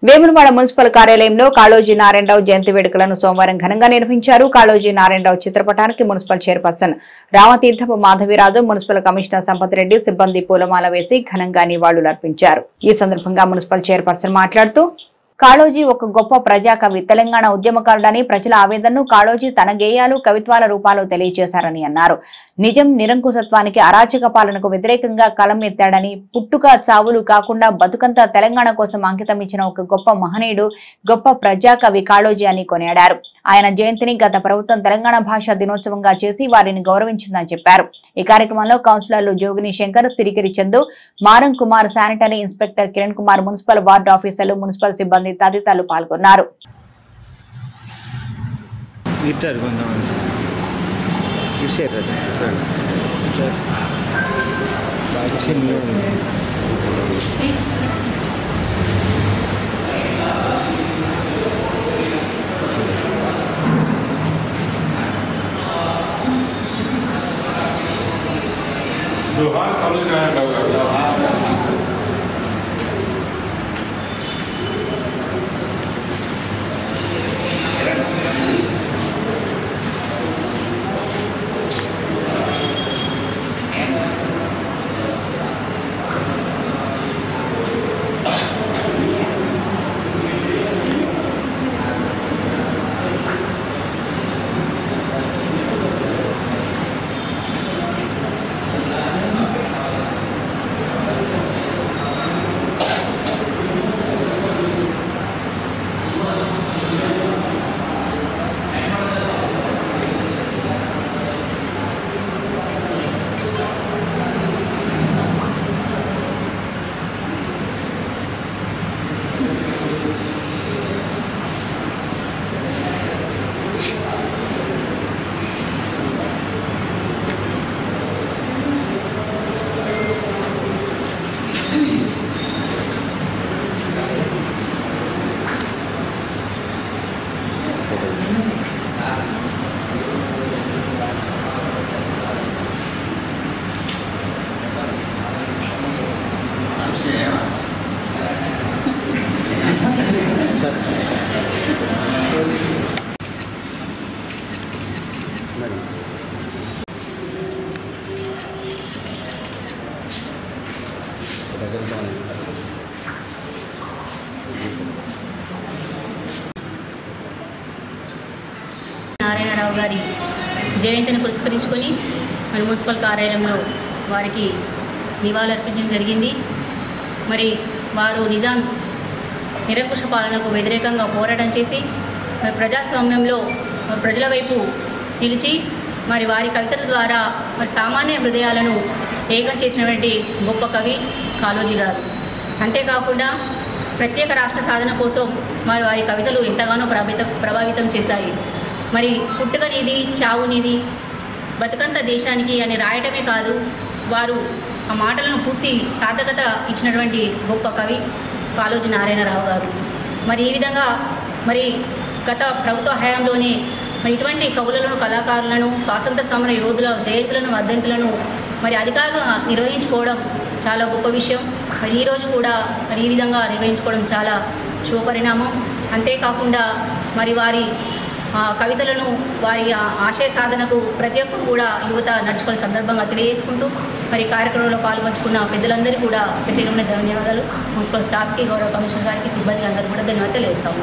Vemulawada municipal కార్యాలయంలో కాళోజీ నారాయణరావు జయంతి వేడుకలను సోమవారం ఘనంగా నిర్వహించారు. కాళోజీ నారాయణరావు చిత్రపటానికి municipal chairperson Ramatheerthapu Madhaviraju, municipal commissioner Sampath Reddy సిబ్బంది పూలమాల వేసి ఘనంగా నివాళులర్పించారు. ఈ సందర్భంగా మున్సిపల్ చైర్పర్సన్ మాట్లాడుతూ కాళోజీ ఒక గొప్ప ప్రజాకవి, తెలంగాణ ఉద్యమకారుడని, ప్రజల ఆవేదనను కాళోజీ తన గేయాలు, కవిత్వాల రూపాల్లో తెలియజేశారని అన్నారు. నిజం, నిరంకుశత్వానికి, అరాచక పాలనకు వ్యతిరేకంగా కలం ఎత్తాడని, పుట్టుక చావులు కాకుండా బతుకంతా తెలంగాణ కోసం అంకితం ఇచ్చిన ఒక గొప్ప మహనీయుడు, గొప్ప ప్రజాకవి కాళోజీ అని కొనియాడారు. ఆయన జయంతిని గత ప్రభుత్వం తెలంగాణ భాషా దినోత్సవంగా చేసి వారిని గౌరవించిందని చెప్పారు. ఈ కార్యక్రమంలో కౌన్సిలర్లు జోగిని శంకర్, సిరిగిరి చందు, మారం Kumar, sanitary inspector Kiran Kumar, municipal ward ఆఫీసర్లు, మున్సిపల్ సిబ్బంది తదితరులు పాల్గొన్నారు. నారాయణరావు గారి జయంతిని పురస్కరించుకొని మరి మున్సిపల్ కార్యాలయంలో వారికి నివాళులర్పించడం జరిగింది. మరి వారు నిజాం నిరంకుశ పాలనకు వ్యతిరేకంగా పోరాటం చేసి మరి ప్రజాస్వామ్యంలో ప్రజల వైపు నిలిచి మరి వారి కవితల ద్వారా మరి సామాన్య హృదయాలను ఏకం చేసినటువంటి గొప్ప కవి కాళోజీ గారు. అంతేకాకుండా ప్రత్యేక రాష్ట్ర సాధన కోసం మరి వారి కవితలు ఎంతగానో ప్రభావితం చేశాయి. మరి పుట్టుక నీది, చావు నీది, బతుకంత దేశానికి అని రాయటమే కాదు, వారు ఆ మాటలను పూర్తి సార్థకత ఇచ్చినటువంటి గొప్ప కవి కాళోజీ నారాయణరావు గారు. మరి ఈ విధంగా మరి గత ప్రభుత్వ హయాంలోనే మరి ఇటువంటి కవులను, కళాకారులను, స్వాతంత్ర సమర యోధుల జయంతులను, వర్ధంతులను మరి అధికంగా నిర్వహించుకోవడం చాలా గొప్ప విషయం. మరి ఈరోజు కూడా మరి ఈ విధంగా నిర్వహించుకోవడం చాలా శుభపరిణామం. అంతేకాకుండా మరి వారి కవితలను, వారి ఆశయ సాధనకు ప్రతి ఒక్కరు కూడా యువత నడుచుకునే సందర్భంగా తెలియజేసుకుంటూ మరి కార్యక్రమంలో పాల్పంచుకున్న పెద్దలందరికీ కూడా ప్రత్యేకమైన ధన్యవాదాలు. మున్సిపల్ స్టాఫ్కి, గౌరవ కమిషనర్ గారికి, సిబ్బందికి అందరూ కూడా ధన్యవాదాలు తెలియజేస్తాము.